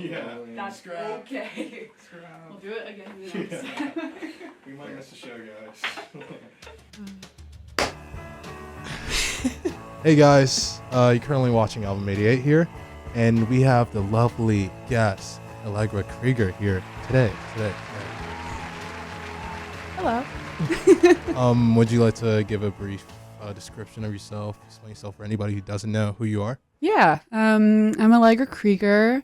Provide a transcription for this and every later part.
Yeah. That's Scrap. okay. Scrap. We'll do it again next time. We might miss the show, guys. Hey guys, you're currently watching Album 88 here, and we have the lovely guest, Allegra Krieger, here today. Hello. Would you like to give a brief description of yourself, explain yourself for anybody who doesn't know who you are? Yeah, I'm Allegra Krieger.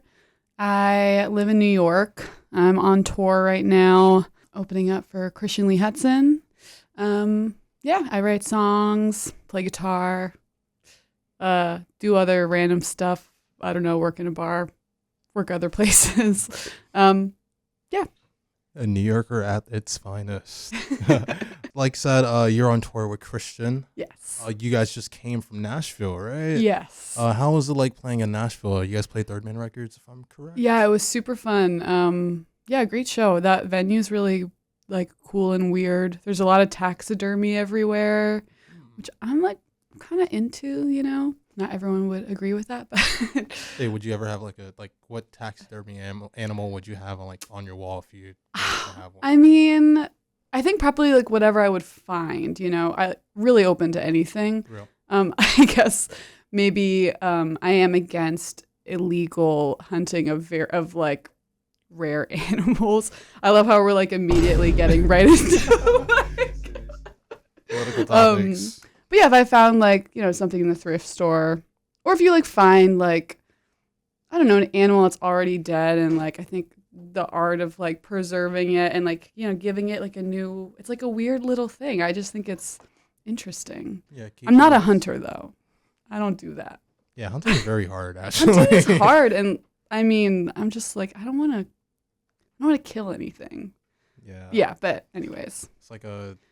I live in New York. I'm on tour right now, opening up for Christian Lee Hudson. Yeah, I write songs, play guitar, do other random stuff. I don't know, work in a bar, work other places. Yeah. A New Yorker at its finest. Like I said, you're on tour with Christian. Yes. You guys just came from Nashville, right? Yes. How was it like playing in Nashville? You guys played Third Man Records, if I'm correct? Yeah, it was super fun. Yeah, great show. That venue's really like cool and weird. There's a lot of taxidermy everywhere, which I'm like kind of into, you know. Not everyone would agree with that, but Hey, would you ever have what taxidermy animal would you have on your wall if you have one? I mean, I think probably like whatever I would find, you know. I really open to anything. Real. I guess maybe I am against illegal hunting of like rare animals. I love how we're like immediately getting right into Political topics. But yeah, if I found like, you know, something in the thrift store, or if you like find like, I don't know, an animal that's already dead, and like I think the art of like preserving it and like, you know, giving it like it's like a weird little thing. I just think it's interesting. Yeah, I'm not a hunter though. I don't do that. Yeah, hunting is very hard actually. Hunting is hard, and I mean, I'm just like I don't want to kill anything. Yeah. Yeah, but anyways. It's like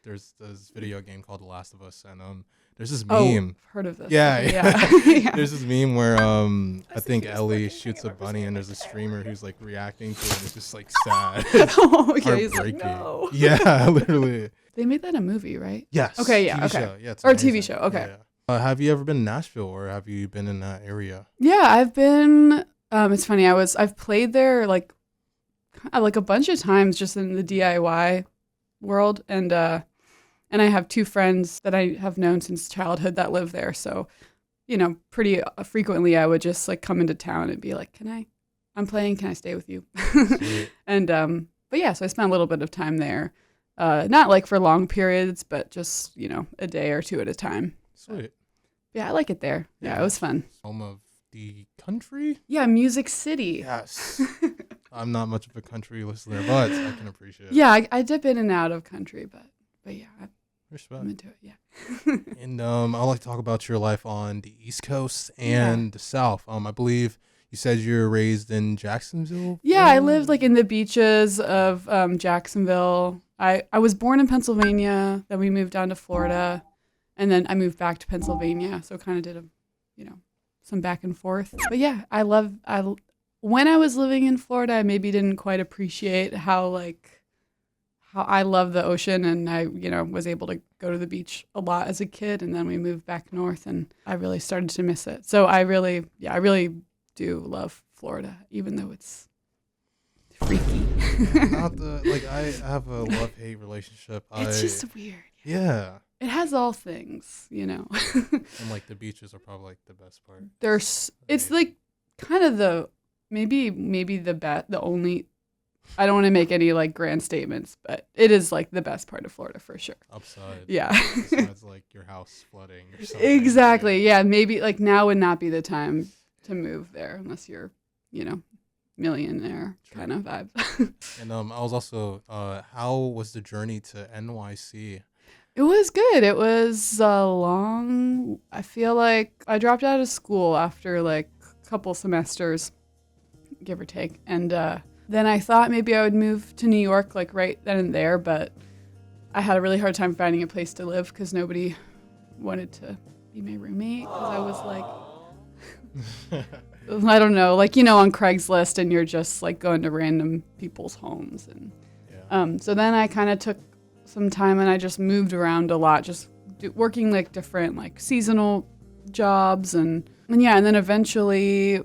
there's this video game called The Last of Us, and there's this Oh, meme. I've heard of this. Yeah, Okay, yeah. yeah. There's this meme where I think Ellie shoots a bunny, and there's a streamer who's like reacting to it, and it's just like sad. Oh, yeah, he's like, Heartbreaking. no. Yeah, literally. They made that a movie, right? Yes. Okay, yeah, TV okay. Show. Yeah, it's Or a amazing. TV show, okay. Yeah. Have you ever been in Nashville, or have you been in that area? Yeah, I've been. It's funny. I've played there like a bunch of times just in the DIY world, and I have two friends that I have known since childhood that live there. So, you know, pretty frequently I would just like come into town and be like, I'm playing. Can I stay with you? And but yeah, so I spent a little bit of time there. Not like for long periods, but just, you know, a day or two at a time. Sweet. Yeah, I like it there. Yeah, it was fun. Home of the country? Yeah, Music City. Yes. I'm not much of a country listener, but I can appreciate it. Yeah, I dip in and out of country, but yeah, Respect. I'm into it. Yeah. And I'd like to talk about your life on the East Coast and the South. I believe you said you were raised in Jacksonville? Yeah, I lived like in the beaches of Jacksonville. I was born in Pennsylvania, then we moved down to Florida, and then I moved back to Pennsylvania. So kind of did some back and forth. But yeah, when I was living in Florida, I maybe didn't quite appreciate how I love the ocean, and I, you know, was able to go to the beach a lot as a kid, and then we moved back north and I really started to miss it. So I really do love Florida, even though it's freaky. I have a love-hate relationship. It's just weird. Yeah. It has all things, you know. And like the beaches are probably like the best part. It's like kind of the maybe the only. I don't want to make any like grand statements, but it is like the best part of Florida for sure. Upside. Yeah. Besides like your house flooding or something. Exactly. Yeah. Maybe like now would not be the time to move there unless you're, you know, millionaire kind of vibe. And I was also, how was the journey to NYC? It was good. It was long. I feel like I dropped out of school after like a couple semesters, give or take. And then I thought maybe I would move to New York like right then and there, but I had a really hard time finding a place to live because nobody wanted to be my roommate because I was like, I don't know, like, you know, on Craigslist and you're just like going to random people's homes. And so then I kind of took some time and I just moved around a lot, just working like different like seasonal jobs and then eventually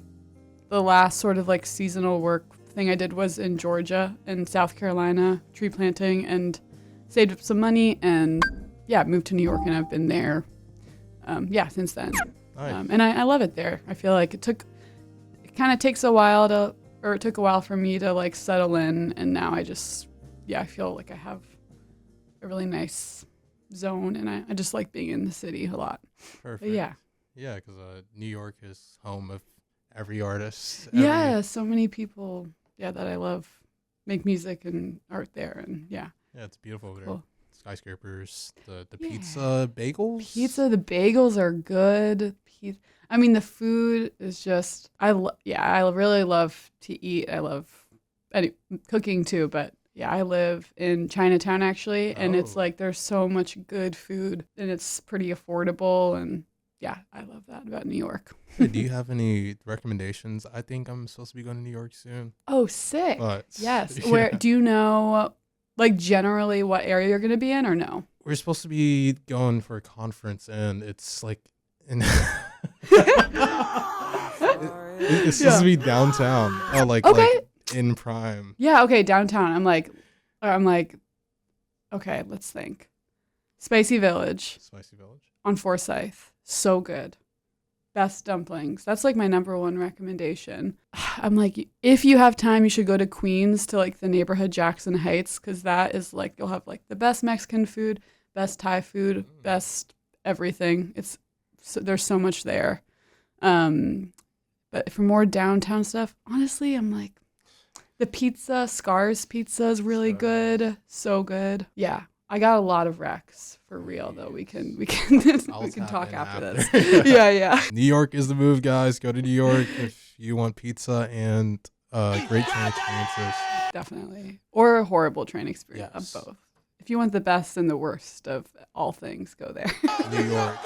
the last sort of like seasonal work thing I did was in Georgia and South Carolina, tree planting, and saved up some money and moved to New York, and I've been there since then. Nice. And I love it there. I feel like it kind of takes a while it took a while for me to like settle in, and now I feel like I have a really nice zone, and I just like being in the city a lot. Perfect. But yeah, because New York is home of every artist. so many people that I love make music and art there, and yeah, it's beautiful over there. Cool. Skyscrapers, the pizza, bagels. The bagels are good. I mean, the food is just I really love to eat. I love cooking too, but yeah, I live in Chinatown actually, and it's like there's so much good food, and it's pretty affordable, and yeah, I love that about New York. Hey, do you have any recommendations? I think I'm supposed to be going to New York soon. Oh, sick. But, yes. Where do you know, like generally what area you're going to be in, or no? We're supposed to be going for a conference, and it's like it's supposed to be downtown. Oh, like in Prime. Yeah. Okay. Downtown. I'm like, okay. Let's think. Spicy Village on Forsyth. So good. Best dumplings. That's like my number one recommendation. I'm like, if you have time, you should go to Queens to like the neighborhood Jackson Heights, because that is like you'll have like the best Mexican food, best Thai food, best everything. There's so much there. But for more downtown stuff, honestly, I'm like, the pizza, Scars Pizza is really good. So good. Yeah. I got a lot of recs for real though. We can talk after this. Yeah. New York is the move, guys. Go to New York if you want pizza and great train experiences. Definitely. Or a horrible train experience. Yes. Of both. If you want the best and the worst of all things, go there. New York.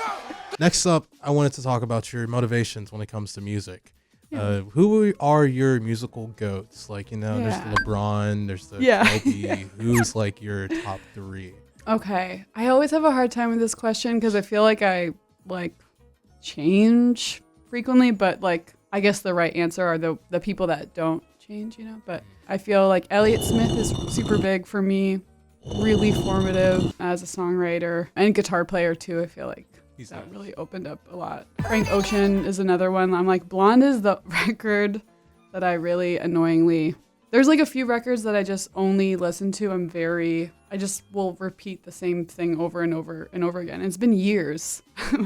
Next up, I wanted to talk about your motivations when it comes to music. Yeah. Who are your musical goats? Like, there's the LeBron, there's the Kobe. Who's like your top three? Okay. I always have a hard time with this question because I feel like I like change frequently, but like I guess the right answer are the people that don't change, But I feel like Elliott Smith is super big for me, really formative as a songwriter and guitar player too. I feel like that really opened up a lot. Frank Ocean is another one. I'm like, Blonde is the record that I really annoyingly... There's like a few records that I just only listen to. I just will repeat the same thing over and over and over again. It's been years.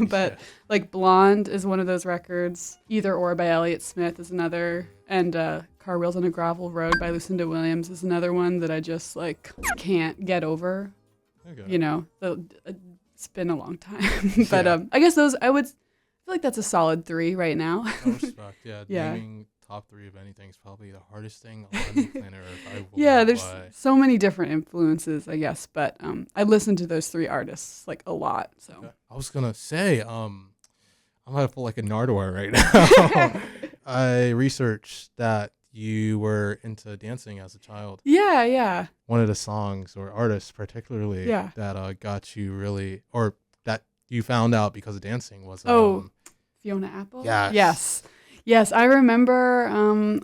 But like Blonde is one of those records. Either Or by Elliott Smith is another. And Car Wheels on a Gravel Road by Lucinda Williams is another one that I just like can't get over. Okay. It's been a long time. But I guess I feel like that's a solid 3 right now. No respect. Naming top 3 of anything is probably the hardest thing on planet Earth. There's so many different influences, I guess, but I listen to those 3 artists like a lot. So I was gonna say, I'm gonna pull like a Nardwar right now. I researched that you were into dancing as a child. Yeah. One of the songs or artists particularly that got you really, or that you found out because of dancing was Fiona Apple? Yes. I remember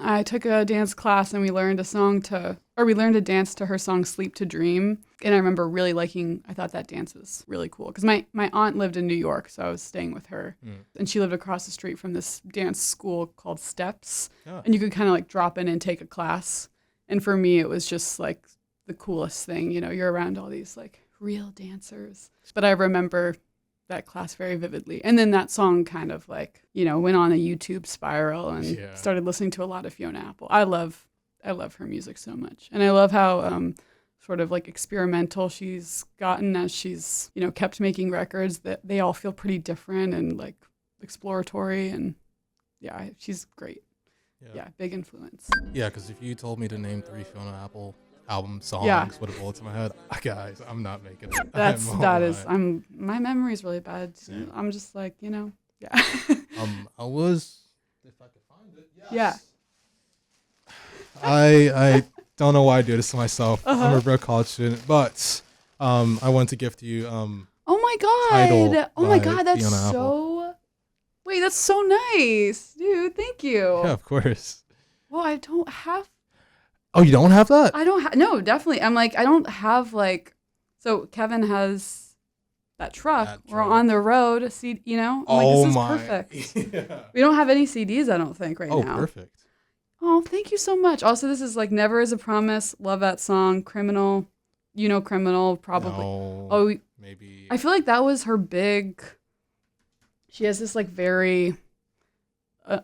I took a dance class and we learned a dance to her song Sleep to Dream. And I remember really I thought that dance was really cool. Because my aunt lived in New York, so I was staying with her. And she lived across the street from this dance school called Steps. Oh. And you could kind of like drop in and take a class. And for me, it was just like the coolest thing. You're around all these like real dancers. But I remember that class very vividly. And then that song kind of like, went on a YouTube spiral and started listening to a lot of Fiona Apple. I love her music so much. And I love how sort of like experimental she's gotten as she's, kept making records that they all feel pretty different and like exploratory. And she's great. Yeah, big influence. Yeah, because if you told me to name 3 Fiona Apple album songs with a bullet to my head, guys, I'm not making it. My memory's really bad. So I'm just like, I was, if I could find it. Yes. Yeah. I don't know why I do this to myself. I'm a broke college student, but I want to gift you oh my god, that's Fiona so Apple. Wait, that's so nice, dude. Thank Thank you. Yeah, of course. Well, I don't have. Oh, you don't have that? I don't. No, definitely. I'm like, I don't have like. So Kevin has that truck. That We're truck. on the road. See, you know. I'm Oh like, this my. is perfect. Yeah. We don't have any CDs. I don't think right Oh, now. perfect. Oh, thank you so much. Also, this is like Never Is a Promise. Love that song. Criminal. You know Criminal, probably. No, Oh, maybe. I feel like that was her big. She has this like very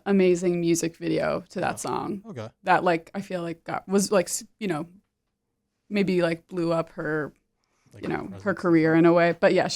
amazing music video to that song. Okay. That like I feel like was like maybe like blew up her Like her career in a way. But yeah,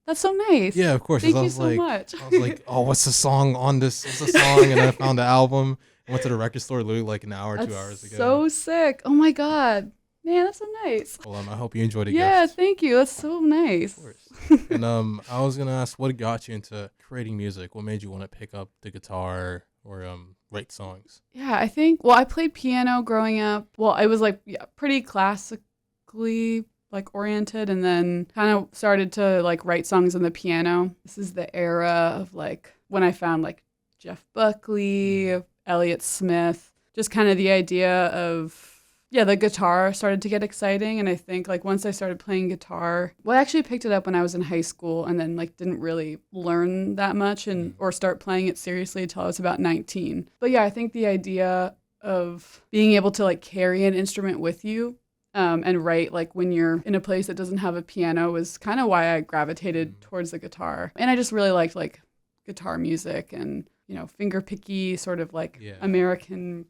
that's so nice. Yeah, of course. Thank I you was so like, much. I was like, oh, what's the song on this? What's the song? And then I found the album. I went to the record store literally like an hour, That's 2 hours ago. so sick. Oh my god, man, that's so nice. Well, I hope you enjoyed the Yeah, gift. thank you. That's so nice. Of course. And I was gonna ask, what got you into creating music? What made you want to pick up the guitar or write songs? Yeah, I think. Well, I played piano growing up. Well, I was like pretty classically like oriented, and then kind of started to like write songs on the piano. This is the era of like when I found like Jeff Buckley, Elliott Smith, just kind of the idea of the guitar started to get exciting. And I think like once I started playing guitar, well, I actually picked it up when I was in high school and then like didn't really learn that much or start playing it seriously until I was about 19. But yeah, I think the idea of being able to like carry an instrument with you and write like when you're in a place that doesn't have a piano was kind of why I gravitated towards the guitar. And I just really liked like guitar music and, finger picky sort of like American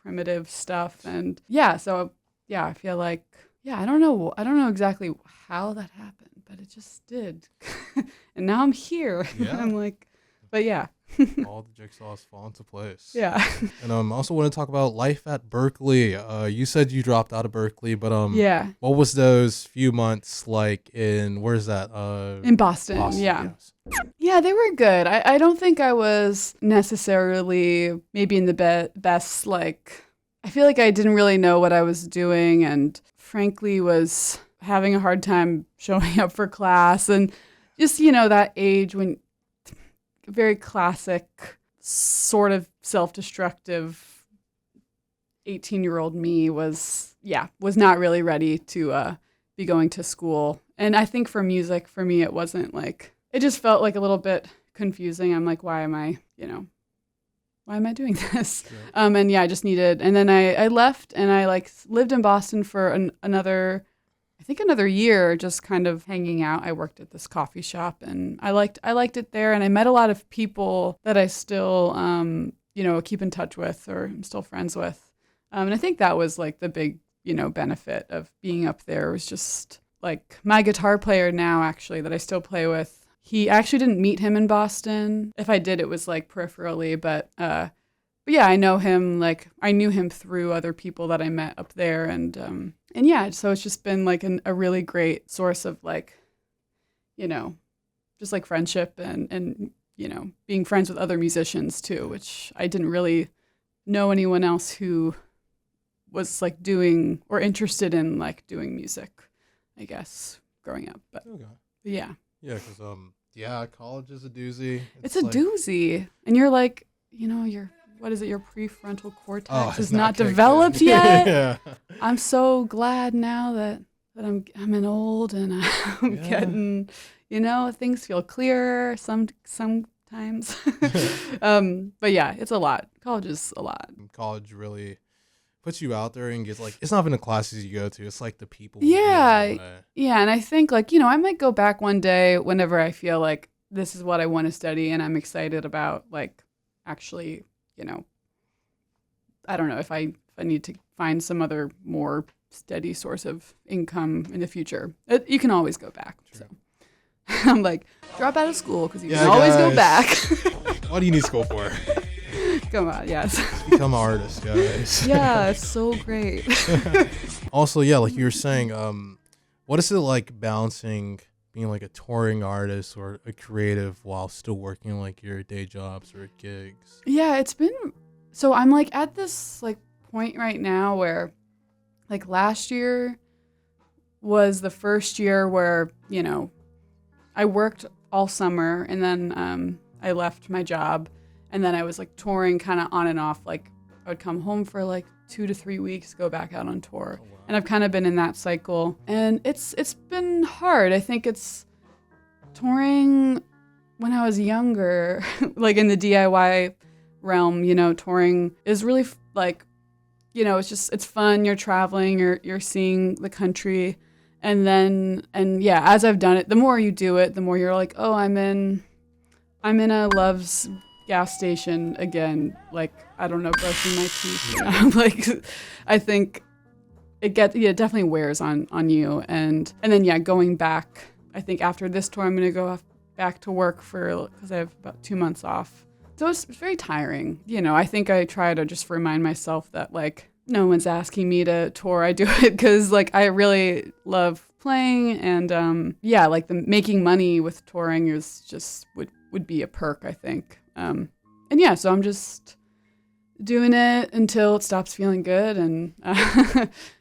primitive stuff. And so I feel like I don't know exactly how that happened, but it just did. And now I'm here. I'm like, but yeah. All the jigsaws fall into place. Yeah. And I also want to talk about life at Berkeley. You said you dropped out of Berkeley, but what was those few months like in where's that? In Boston. Yeah. Yes. Yeah, they were good. I don't think I was necessarily maybe in the best like I feel like I didn't really know what I was doing and frankly was having a hard time showing up for class and just that age when very classic sort of self-destructive 18-year-old me was not really ready to be going to school. And I think for music, for me, it wasn't like, it just felt like a little bit confusing. I'm like, why am I doing this? Sure. And I just needed, and then I left and I like lived in Boston for another year, just kind of hanging out. I worked at this coffee shop and I liked it there. And I met a lot of people that I still, keep in touch with or I'm still friends with. And I think that was like the big, benefit of being up there was just like my guitar player now actually that I still play with. He actually didn't meet him in Boston. If I did, it was like peripherally, but yeah, I know him, like I knew him through other people that I met up there. And so it's just been like a really great source of like, just like friendship and being friends with other musicians too, which I didn't really know anyone else who was like doing or interested in like doing music, I guess, growing up. But yeah. Yeah, because college is a doozy. It's a doozy. And you're like, what is it? Your prefrontal cortex is not developed yet. Yeah. I'm so glad now that I'm an old and I'm getting, things feel clearer sometimes. But yeah, it's a lot. College is a lot. College really puts you out there and gets like, it's not even the classes you go to. It's like the people. Yeah. Yeah. And I think like, I might go back one day whenever I feel like this is what I want to study and I'm excited about like actually, I don't know if I need to find some other more steady source of income in the future. You can always go back. True. So I'm like, drop out of school because you can always go back. What do you need school for? Come on, yes. Just become an artist, guys. Yeah, it's so great. Also, like you were saying, what is it like balancing being like a touring artist or a creative while still working like your day jobs or gigs? Yeah, so I'm like at this like point right now where like last year was the first year where, I worked all summer and then I left my job And then I was like touring kind of on and off. Like I would come home for like 2 to 3 weeks, go back out on tour. Oh, wow. And I've kind of been in that cycle. And it's been hard. I think it's touring when I was younger, like in the DIY realm, you know, touring is really like, you know, it's fun. You're traveling, you're seeing the country. And yeah, as I've done it, the more you do it, the more you're like, oh, I'm in a Love's gas station again. Like, I don't know, brushing my teeth. You know? Like, I think it definitely wears on you. And then, yeah, going back, I think after this tour, I'm going to go back to work because I have about 2 months off. So it's very tiring. You know, I think I try to just remind myself that, like, no one's asking me to tour. I do it because, like, I really love playing. And, yeah, like the making money with touring is just would be a perk, I think. And, yeah, so I'm just doing it until it stops feeling good. And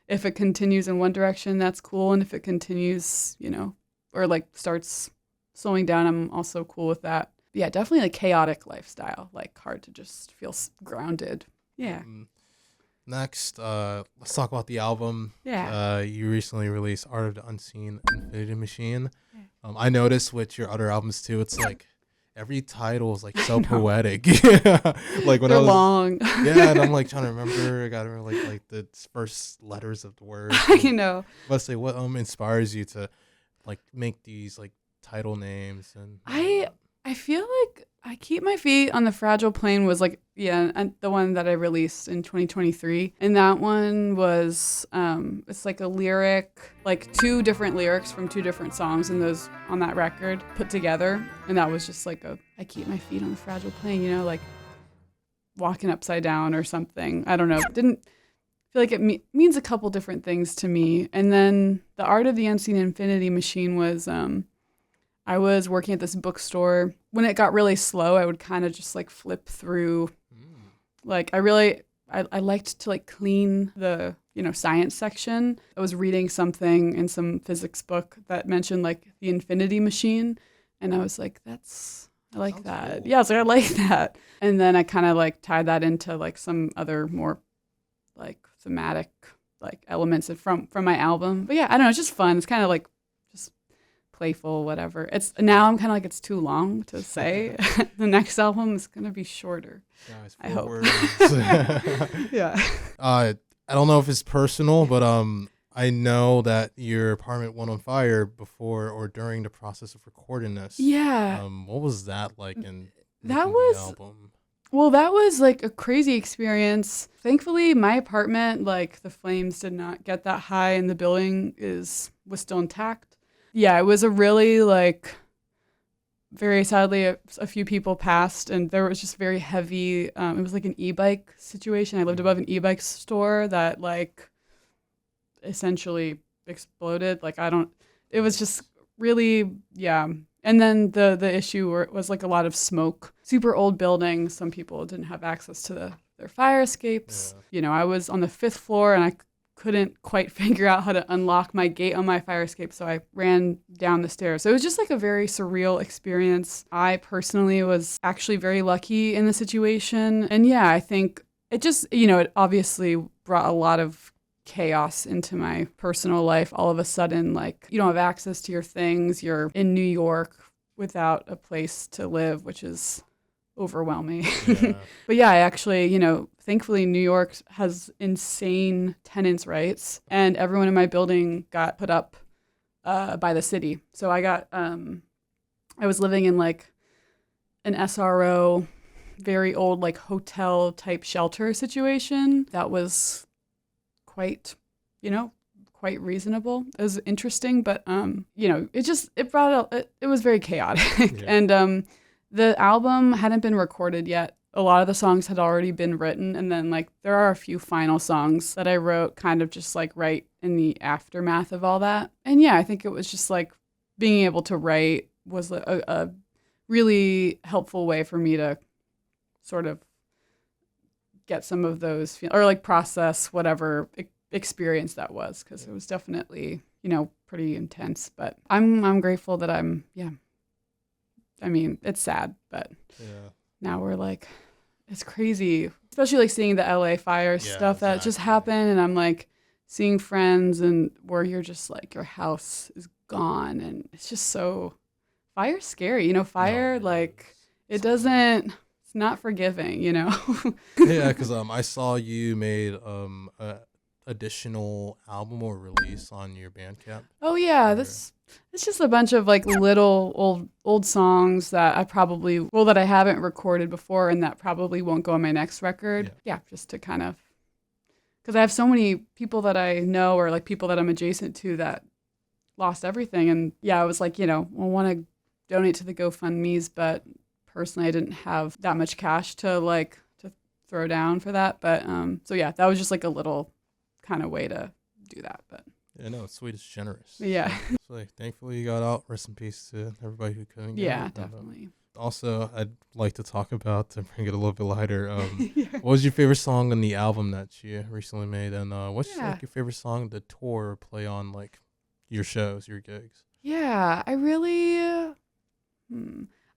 if it continues in one direction, that's cool. And if it continues, you know, or, like, starts slowing down, I'm also cool with that. Yeah, definitely a chaotic lifestyle, like hard to just feel grounded. Yeah. Next, let's talk about the album. Yeah. You recently released Art of the Unseen Infinity Machine. Yeah. I noticed with your other albums too, it's like every title is like so poetic. Like when they're long. Yeah, and I'm like trying to remember. I gotta remember like the first letters of the word. You know. Let's say what inspires you to like make these like title names and. I feel like I Keep My Feet on the Fragile Plane was like, yeah, and the one that I released in 2023. And that one was, it's like a lyric, like 2 different lyrics from 2 different songs in those on that record put together. And that was just like I keep my feet on the fragile plane, you know, like walking upside down or something. I don't know. Didn't feel like it means a couple different things to me. And then the Art of the Unseen Infinity Machine was, I was working at this bookstore. When it got really slow, I would kind of just like flip through. Like I liked to like clean the, you know, science section. I was reading something in some physics book that mentioned like the infinity machine. And I was like, I like that. Cool. Yeah, I was like, I like that. And then I kind of like tied that into like some other more like thematic like elements from my album. But yeah, I don't know, it's just fun. It's kind of like playful, whatever. It's now I'm kind of like it's too long to say. The next album is gonna be shorter. Guys, I hope. Yeah. I don't know if it's personal, but I know that your apartment went on fire before or during the process of recording this. Yeah. What was that like? In that was the album? Well, that was like a crazy experience. Thankfully, my apartment, like the flames did not get that high, and the building was still intact. Yeah, it was a really like, very sadly, a few people passed, and there was just very heavy. It was like an e-bike situation. I lived above an e-bike store that like essentially exploded. Like it was just really, yeah. And then the issue was like a lot of smoke. Super old building. Some people didn't have access to their fire escapes. Yeah. You know, I was on the 5th floor and I couldn't quite figure out how to unlock my gate on my fire escape, so I ran down the stairs. So it was just like a very surreal experience. I personally was actually very lucky in the situation. And yeah, I think it just, you know, it obviously brought a lot of chaos into my personal life. All of a sudden, like, you don't have access to your things. You're in New York without a place to live, which is overwhelming. Yeah. But yeah, I actually, you know, thankfully New York has insane tenants' rights, and everyone in my building got put up by the city. So I was living in like an SRO, very old like hotel type shelter situation that was quite reasonable. It was interesting, but you know, it was very chaotic. Yeah. And the album hadn't been recorded yet. A lot of the songs had already been written, and then like there are a few final songs that I wrote kind of just like right in the aftermath of all that. And yeah, I think it was just like being able to write was a really helpful way for me to sort of get some of those or like process whatever experience that was, because it was definitely, you know, pretty intense. But I'm grateful that I mean, it's sad, but now we're like, it's crazy, especially like seeing the LA fire stuff that just happened. And I'm like seeing friends and where you're just like, your house is gone. And it's just so, fire's scary. Fire, like it doesn't, it's not forgiving, Yeah, because I saw you made a additional album or release on your Bandcamp. Oh yeah, it's just a bunch of like little old songs that that I haven't recorded before and that probably won't go on my next record. Yeah, just to kind of, because I have so many people that I know or like people that I'm adjacent to that lost everything. And yeah, I was like, I want to donate to the GoFundMe's, but personally I didn't have that much cash to throw down for that. But so yeah, that was just like a little kind of way to do that. But yeah, no, it's sweet, it's generous. Yeah. So, like, thankfully you got out. Rest in peace to everybody who couldn't get yeah, out. definitely. Also, I'd like to talk about, to bring it a little bit lighter, what was your favorite song on the album that you recently made? And what's like your favorite song to tour or play on like your shows, your gigs? Yeah, I really,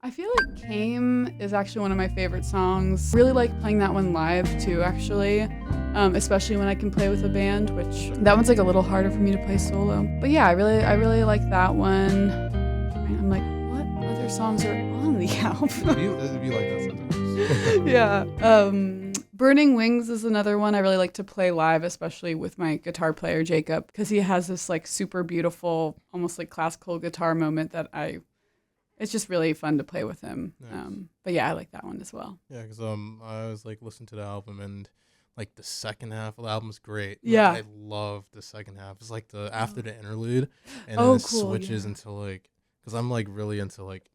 I feel like Came is actually one of my favorite songs. Really like playing that one live too, actually, especially when I can play with a band, which that one's like a little harder for me to play solo. But yeah, I really like that one. I'm like, what other songs are on the album? It'd be like that sometimes. Yeah. Burning Wings is another one I really like to play live, especially with my guitar player, Jacob, because he has this like super beautiful, almost like classical guitar moment that it's just really fun to play with him. Nice. But yeah, I like that one as well. Yeah, because I was like listening to the album and like the second half of the album is great. Yeah. I love the second half. It's like the after the interlude and Oh, then it cool, switches into like, because I'm like really into like,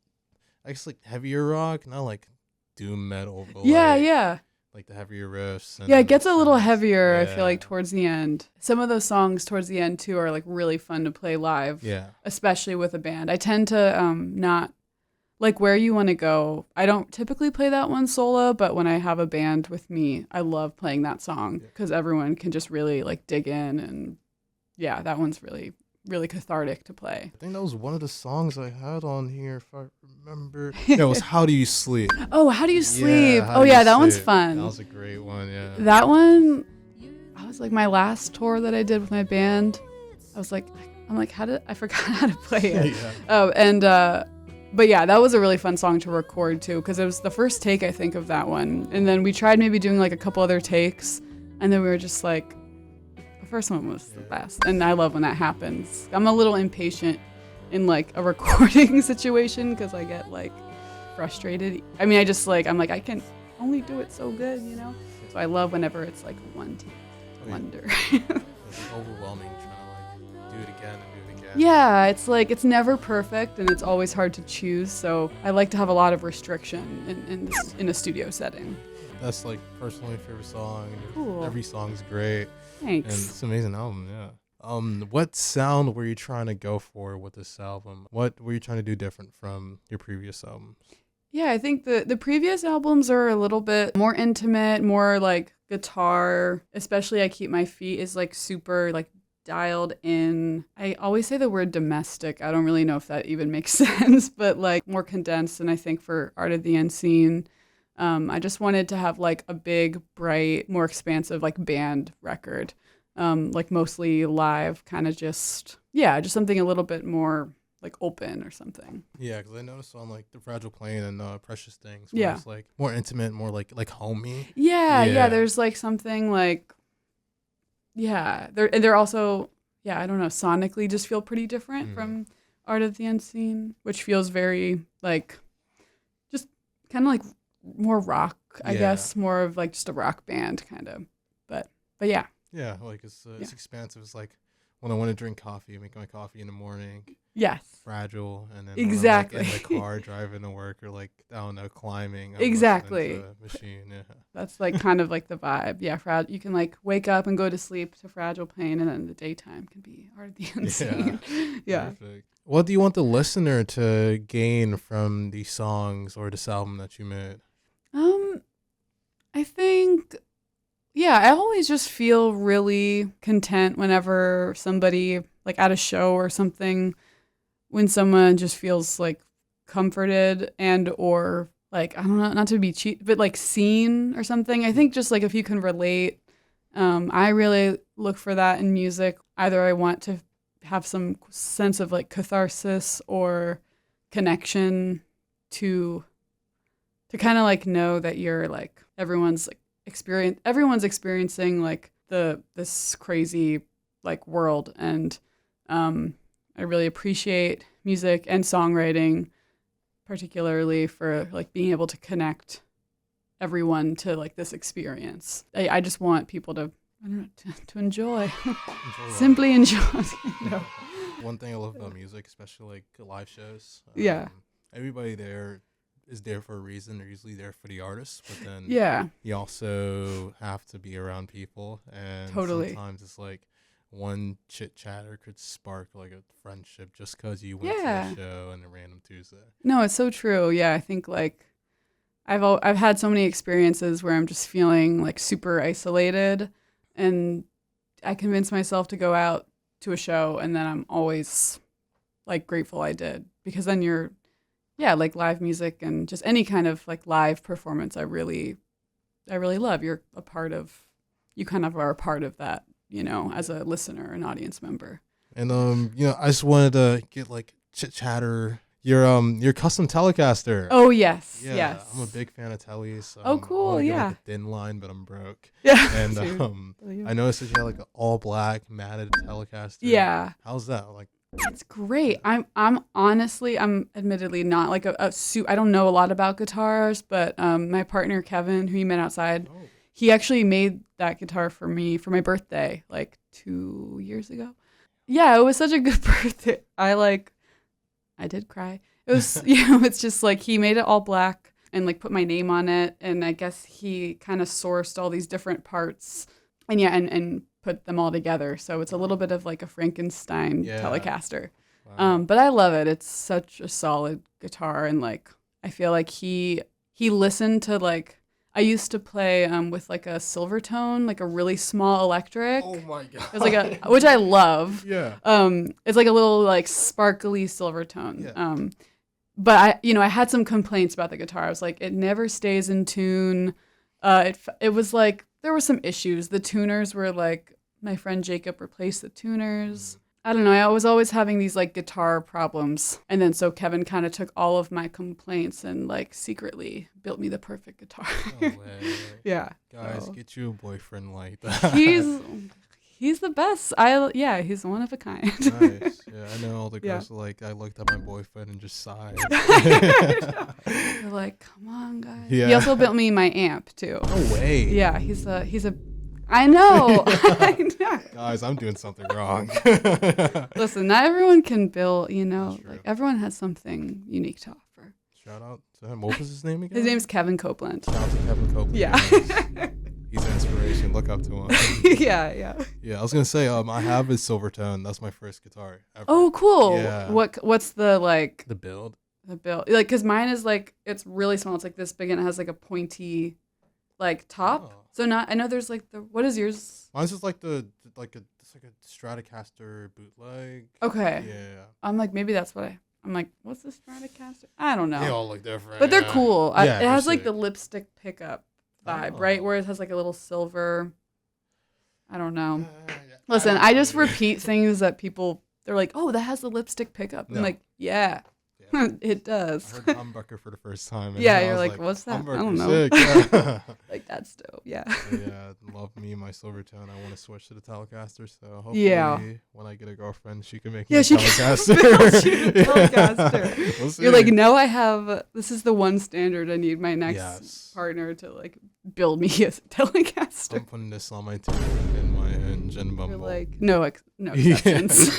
I guess like heavier rock, not like doom metal, but like the heavier riffs. And yeah, it gets a little heavier, I feel like, Yeah. towards the end. Some of those songs towards the end, too, are like really fun to play live, Yeah. especially with a band. I tend to not, like Where You Want to Go, I don't typically play that one solo, but when I have a band with me, I love playing that song because everyone can just really like dig in. And yeah, that one's really, really cathartic to play. I think that was one of the songs I had on here, if I remember. Yeah, it was How Do You Sleep? Oh, How Do You Sleep? How Do You that one's Sleep. fun. That was a great one, yeah. That one, I was like, my last tour that I did with my band, I forgot how to play it. Yeah. But yeah, that was a really fun song to record too, because it was the first take, I think, of that one. And then we tried maybe doing like a couple other takes, and then we were just like, the first one was the best. And I love when that happens. I'm a little impatient in like a recording situation because I get like frustrated. I mean, I'm like, I can only do it so good, So I love whenever it's like one take wonder. It's overwhelming trying to like do it again and do it again. Yeah, it's like it's never perfect and it's always hard to choose. So I like to have a lot of restriction in a studio setting. That's like personally favorite song. Cool. Every song's great. Thanks. And it's an amazing album, yeah. What sound were you trying to go for with this album? What were you trying to do different from your previous albums? Yeah, I think the previous albums are a little bit more intimate, more like guitar, especially I Keep My Feet is like super like dialed in. I always say the word domestic. I don't really know if that even makes sense, but like more condensed. And I think for Art of the Unseen, I just wanted to have like a big, bright, more expansive like band record, like mostly live, kind of just something a little bit more like open or something. Yeah, because I noticed on like The Fragile Plane and Precious Things, where it's like more intimate, more like homey. Yeah. There's like something like, they're also, I don't know, sonically just feel pretty different from Art of the Unseen, which feels very like, just kind of like more rock, I guess, more of like just a rock band kind of, but yeah. Yeah, like it's expansive. It's like when I want to drink coffee, I make my coffee in the morning. Yes. Fragile, and then exactly when I'm, like, in the car driving to work or like I don't know climbing. Exactly. Machine. Yeah. That's like kind of like the vibe. Yeah, you can like wake up and go to sleep to Fragile Plane, and then the daytime can be Art of the Unseen. Yeah. Perfect. What do you want the listener to gain from these songs or this album that you made? I think. Yeah, I always just feel really content whenever somebody, like at a show or something, when someone just feels like comforted and or like, I don't know, not to be cheap, but like seen or something. I think just like if you can relate, I really look for that in music. Either I want to have some sense of like catharsis or connection to kind of like know that you're like everyone's experiencing like this crazy like world. And I really appreciate music and songwriting, particularly for like being able to connect everyone to like this experience. I just want people to, I don't know, to enjoy, simply enjoy. You know? One thing I love about music, especially like live shows, yeah, everybody there is there for a reason. They're usually there for the artist, but then you also have to be around people, and sometimes it's like one chit chatter could spark like a friendship just because you went to a show on a random Tuesday. No, it's so true. Yeah, I think like I've had so many experiences where I'm just feeling like super isolated, and I convince myself to go out to a show, and then I'm always like grateful I did, because then you're like live music and just any kind of like live performance I really love. You kind of are a part of that, you know, as a listener, an audience member. And I just wanted to get like chit chatter. Your custom telecaster. Oh yes, yeah, yes. I'm a big fan of tellies. Oh cool, I yeah. Like a thin line, but I'm broke. Yeah. And I noticed that you had like an all black matted telecaster. Yeah. How's that? Like, it's great. I'm honestly, I'm admittedly not like a I don't know a lot about guitars, but my partner Kevin, who you met outside, he actually made that guitar for me for my birthday like 2 years ago. Yeah, it was such a good birthday. I did cry. It was, it's just like he made it all black and like put my name on it. And I guess he kind of sourced all these different parts and put them all together. So it's a little bit of like a Frankenstein Telecaster. Wow. But I love it. It's such a solid guitar. And like, I feel like he listened to like, I used to play with like a Silvertone, like a really small electric. Oh my god! It's like which I love. Yeah. It's like a little like sparkly Silvertone. Yeah. But I had some complaints about the guitar. I was like, it never stays in tune. It was like there were some issues. The tuners were like, my friend Jacob replaced the tuners. I don't know. I was always having these like guitar problems. And then so Kevin kind of took all of my complaints and like secretly built me the perfect guitar. No way. Yeah. Guys, get you a boyfriend like that. He's the best. He's one of a kind. Nice. Yeah, I know all the girls are like, I looked at my boyfriend and just sighed. They're like, come on, guys. Yeah. He also built me my amp too. No way. Yeah, he's a I know. I know. Guys, I'm doing something wrong. Listen, not everyone can build, like everyone has something unique to offer. Shout out to him. What was his name again? His name's Kevin Copeland. Shout out to Kevin Copeland. Yeah. He's an inspiration. Look up to him. Yeah. Yeah, I was going to say, I have his Silvertone. That's my first guitar ever. Oh, cool. Yeah. What's the like? The build. Like, because mine is like, it's really small. It's like this big and it has like a pointy like top. Oh. So I know there's like what is yours? Mine's just like it's like a Stratocaster bootleg. Okay. Yeah. I'm like, maybe that's what I'm like, what's the Stratocaster? I don't know. They all look different. But they're cool. Yeah, it has like the lipstick pickup vibe, right? Where it has like a little silver. I don't know. Listen, I just repeat things that they're like, oh, that has the lipstick pickup. No. I'm like, yeah. It does. I heard humbucker for the first time. And you're like, what's that? I don't know. Sick. Yeah. Like, that's dope. Yeah. Yeah, love me my Silvertone. I want to switch to the Telecaster. So hopefully, when I get a girlfriend, she can make me a Telecaster. Telecaster. We'll see. You're like, no, this is the one standard I need my next partner to like build me a Telecaster. I'm putting this on my tune in my engine bumble. You're like, no exceptions.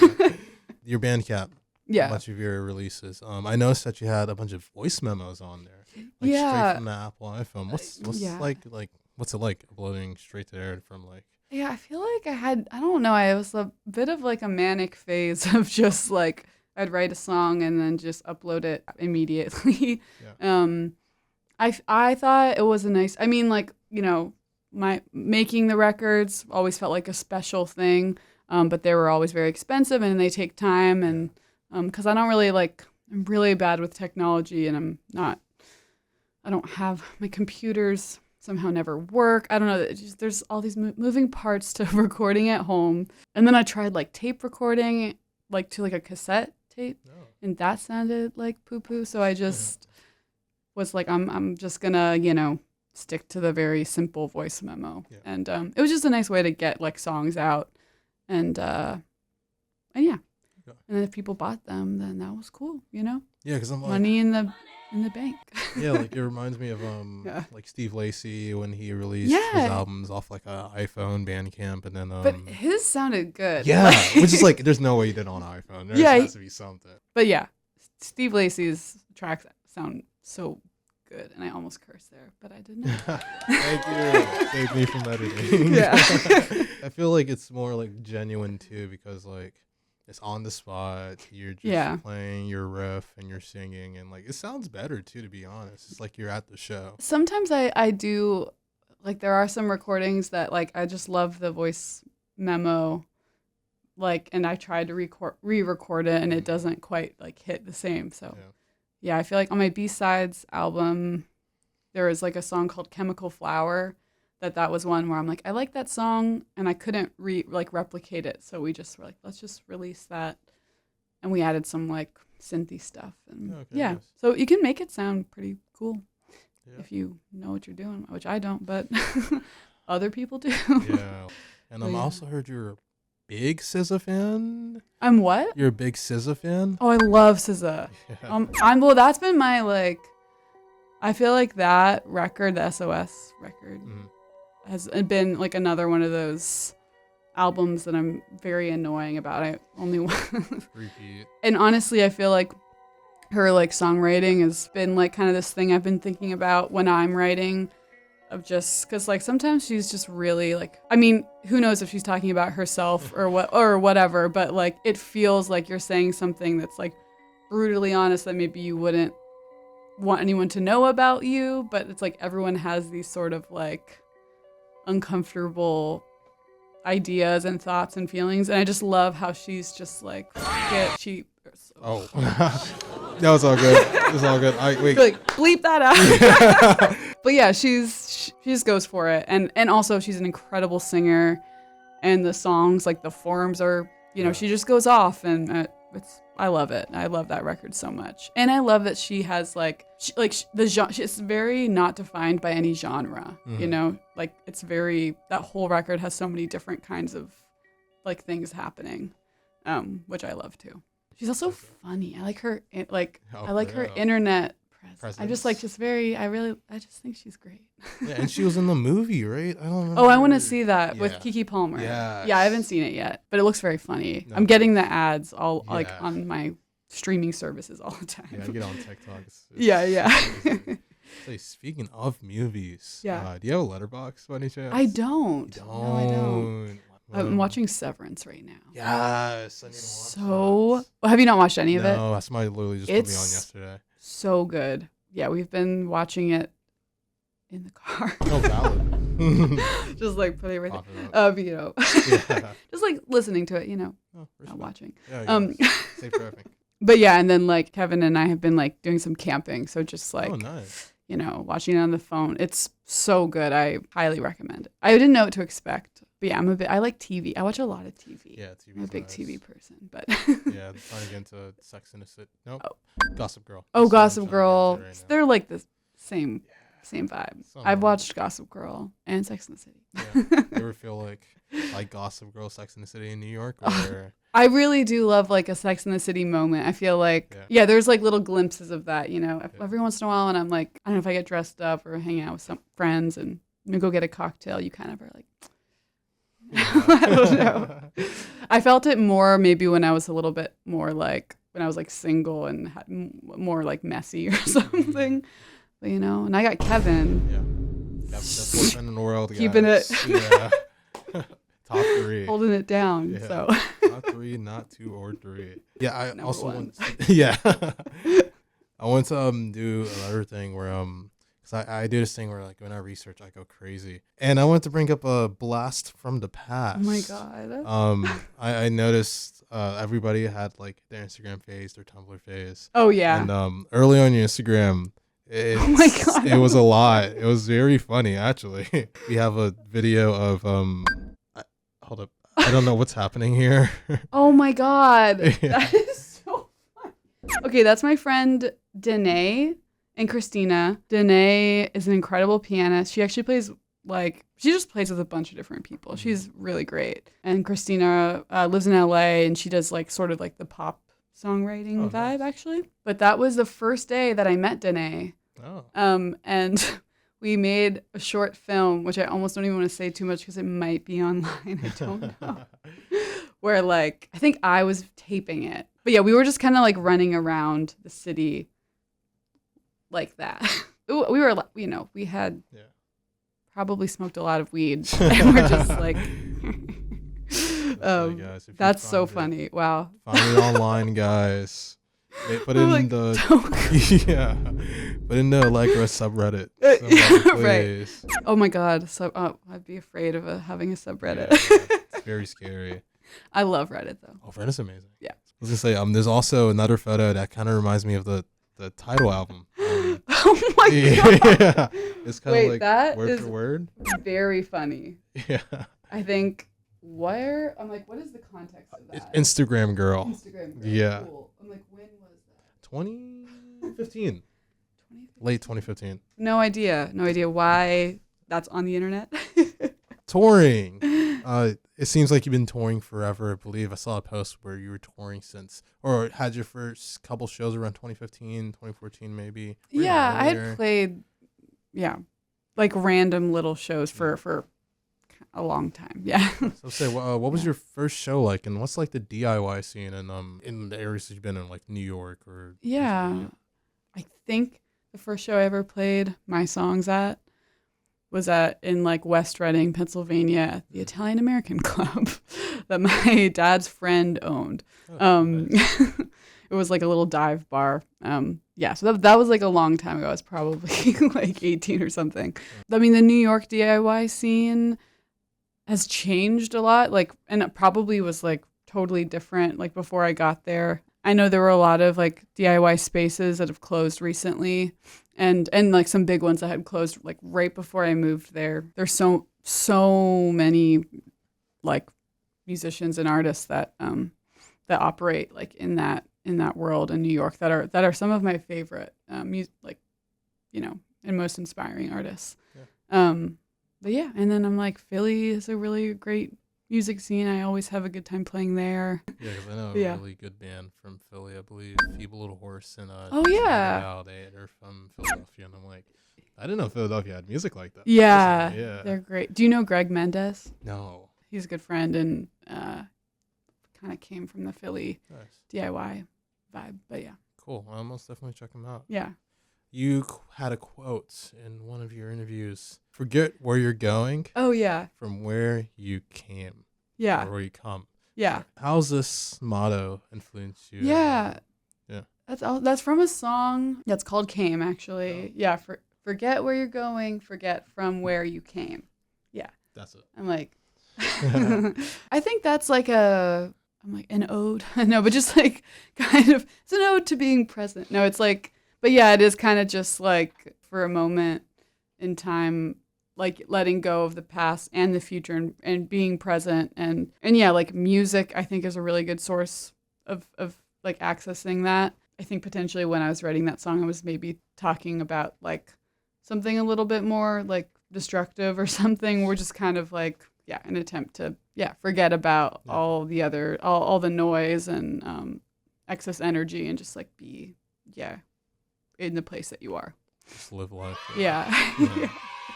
Your Bandcamp. Yeah. A bunch of your releases. I noticed that you had a bunch of voice memos on there. Like straight from the Apple iPhone. What's what's it like uploading straight to there from like? Yeah, I feel like I don't know, I was a bit of like a manic phase of just like I'd write a song and then just upload it immediately. Yeah. I thought it was my making the records always felt like a special thing. But they were always very expensive and they take time and because I don't really I'm really bad with technology and I'm not I don't have my computers somehow never work. I don't know. There's all these moving parts to recording at home. And then I tried like tape recording, like to like a cassette tape, and that sounded like poo poo. So I just was like, I'm just gonna, stick to the very simple voice memo. Yeah. And it was just a nice way to get like songs out. And yeah. And if people bought them, then that was cool, Yeah, because I'm like money in the bank. Yeah, like it reminds me of like Steve Lacy when he released his albums off like a iPhone Bandcamp, and then but his sounded good. Yeah, which is like there's no way you did it on iPhone. There has to be something. But yeah, Steve Lacy's tracks sound so good, and I almost cursed there, but I didn't. Thank you. Saved me from editing. Yeah. I feel like it's more like genuine too, because like it's on the spot. You're just playing your riff and you're singing, and like it sounds better too, to be honest. It's like you're at the show. Sometimes I do, like there are some recordings that like I just love the voice memo, like, and I tried to re-record it and it doesn't quite like hit the same. So yeah, I feel like on my B-sides album there was like a song called Chemical Flower. That was one where I'm like, I like that song, and I couldn't replicate it, so we just were like, let's just release that, and we added some like synthy stuff, and nice. So you can make it sound pretty cool if you know what you're doing, which I don't, but other people do. Yeah, and I also heard you're a big Sesay fan. I'm what? You're a big Sesay fan? Oh, I love Sesay. Yeah. That's been my like. I feel like that record, the SOS record. Mm-hmm. Has been like another one of those albums that I'm very annoying about. I only want repeat. And honestly, I feel like her like songwriting has been like kind of this thing I've been thinking about when I'm writing, of just because like sometimes she's just really like, I mean, who knows if she's talking about herself or whatever, but like it feels like you're saying something that's like brutally honest that maybe you wouldn't want anyone to know about you, but it's like everyone has these sort of like uncomfortable ideas and thoughts and feelings, and I just love how she's just like that was all good. It was all good. Wait, like bleep that out. But yeah, she just goes for it, and also she's an incredible singer, and the songs, like the forms are, she just goes off, and I love it. I love that record so much, and I love that she has the genre. It's very not defined by any genre. Mm-hmm. Like it's very, that whole record has so many different kinds of like things happening, which I love too. She's also funny. I like her her internet presence. I just like I just think she's great. Yeah, and she was in the movie, right? I don't remember. Oh, I want to see that with Keke Palmer. Yeah. Yeah, I haven't seen it yet, but it looks very funny. No. I'm getting the ads like on my streaming services all the time. Yeah, I get on TikTok. Yeah. Say, speaking of movies, do you have a Letterboxd by any chance? I don't. You don't. No, I don't. I'm watching Severance right now. Yes, I need to watch that. Have you not watched any of it? No, that's my literally just put me on yesterday. So good. Yeah, we've been watching it in the car. Oh, valid. Just like putting it right there. Just like listening to it, not watching. Yeah, safe driving. But yeah, and then like Kevin and I have been like doing some camping, so just like nice. Watching it on the phone. It's so good. I highly recommend it. I didn't know what to expect. But yeah, I like TV. I watch a lot of TV. Yeah, TV. I'm a big TV person, but yeah, I'm trying to get into Sex and the City. Nope. Gossip Girl. Oh, Gossip Girl. They're like the same vibe. I've watched Gossip Girl and Sex and the City. Yeah. You ever feel like Gossip Girl, Sex and the City in New York? Or I really do love like a Sex and the City moment. I feel like there's like little glimpses of that, every once in a while, and I'm like, I don't know if I get dressed up or hang out with some friends and go get a cocktail, you kind of are like, I don't know. I felt it more maybe when I was a little bit more like when I was like single and had more like messy or something. But and I got Kevin. Yeah, best boyfriend in the world. Keeping it. Yeah. Top 3. Holding it down. Yeah. So. Not 3, not 2 or 3. Yeah, I Number also one. I want to do another thing where because I do this thing where like when I research I go crazy, and I want to bring up a blast from the past. Oh my god. I noticed everybody had like their Instagram phase, their Tumblr phase. Oh yeah. And early on your Instagram, Oh my God. It was a lot. It was very funny, actually. We have a video of hold up. I don't know what's happening here. Oh my God. Yeah. That is so funny. Okay, that's my friend Danae and Christina. Danae is an incredible pianist. She actually plays she just plays with a bunch of different people. She's really great. And Christina lives in LA, and she does sort of the pop songwriting vibe, actually. But that was the first day that I met Danae. Oh. And we made a short film, which I almost don't even want to say too much because it might be online. I don't know. Where I think I was taping it. But yeah, we were just kind of running around the city like that. We were, we had probably smoked a lot of weed. And we're just guys, that's so funny. Wow. Find it online, guys. Put in the put in the Allegra subreddit. Right. Oh my God. So I'd be afraid of having a subreddit. Yeah, it's very scary. I love Reddit though. Oh, Reddit's amazing. Yeah. I was gonna say there's also another photo that kind of reminds me of the title album. Oh my God. Yeah. It's kind of that word is for word. Very funny. Yeah. I think what is the context of that? Instagram girl. Instagram girl. Yeah. Cool. I'm like, when was that? 2015. Late 2015. No idea why that's on the internet. Touring. It seems like you've been touring forever. I believe I saw a post where you were touring or had your first couple shows around 2015, 2014 maybe. Yeah, I had played, random little shows for a long time. Yeah. So say, what was your first show like, and what's the DIY scene in the areas that you've been in, New York or? Yeah, I think the first show I ever played my songs at was in West Reading, Pennsylvania, at the Italian American Club that my dad's friend owned. Nice. It was a little dive bar. So that was a long time ago. I was probably 18 or something. I mean, the New York DIY scene has changed a lot, and it probably was totally different before I got there. I know there were a lot of DIY spaces that have closed recently, and some big ones that had closed right before I moved there. There's so many musicians and artists that operate in that world in New York that are some of my favorite and most inspiring artists. Yeah. But yeah, and then I'm Philly is a really great music scene. I always have a good time playing there. Yeah, because I know a really good band from Philly, I believe, Feeble Little Horse and they're from Philadelphia, and I'm I didn't know Philadelphia had music like that. Yeah, yeah, they're great. Do you know Greg Mendez? No. He's a good friend and kind of came from the Philly DIY vibe, but yeah. Cool. I'll most definitely check them out. Yeah. You had a quote in one of your interviews. Forget where you're going. Oh, yeah. From where you came. Yeah. Or where you come. Yeah. How's this motto influenced you? Yeah. Yeah. That's from a song that's called Came, actually. Oh. Yeah. Forget where you're going. Forget from where you came. Yeah. That's it. I'm I think that's an ode. No, but just kind of, it's an ode to being present. No, it's but yeah, it is kind of just for a moment in time, letting go of the past and the future and being present. And yeah, music, I think, is a really good source of accessing that. I think potentially when I was writing that song, I was maybe talking about something a little bit more destructive or something. We're just kind of an attempt to, forget about all the noise and excess energy and just be, in the place that you are. Just live life. Yeah.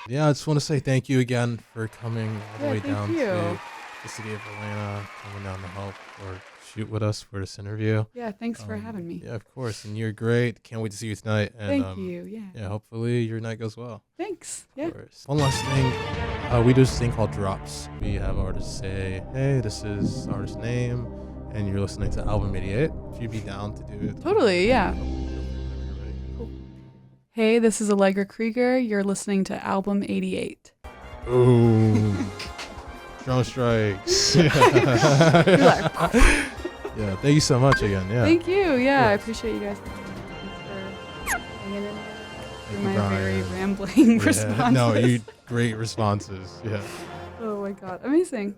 Yeah, I just want to say thank you again for coming all the way down to the city of Atlanta, coming down to help or shoot with us for this interview. Yeah, thanks for having me. Yeah, of course. And you're great. Can't wait to see you tonight. And, thank you. Yeah. Yeah, hopefully your night goes well. Thanks. Yeah. Of course. One last thing. We do this thing called drops. We have artists say, hey, this is artist name, and you're listening to Album 88. If you'd be down to do it. Totally, yeah. Cool. Hey, this is Allegra Krieger. You're listening to Album 88. Ooh. Drone strikes. Yeah, thank you so much again. Yeah. Thank you. Yeah, I appreciate you guys. Thanks for hanging in there. for my very rambling responses. No, you great responses. Yeah. Oh my god, amazing.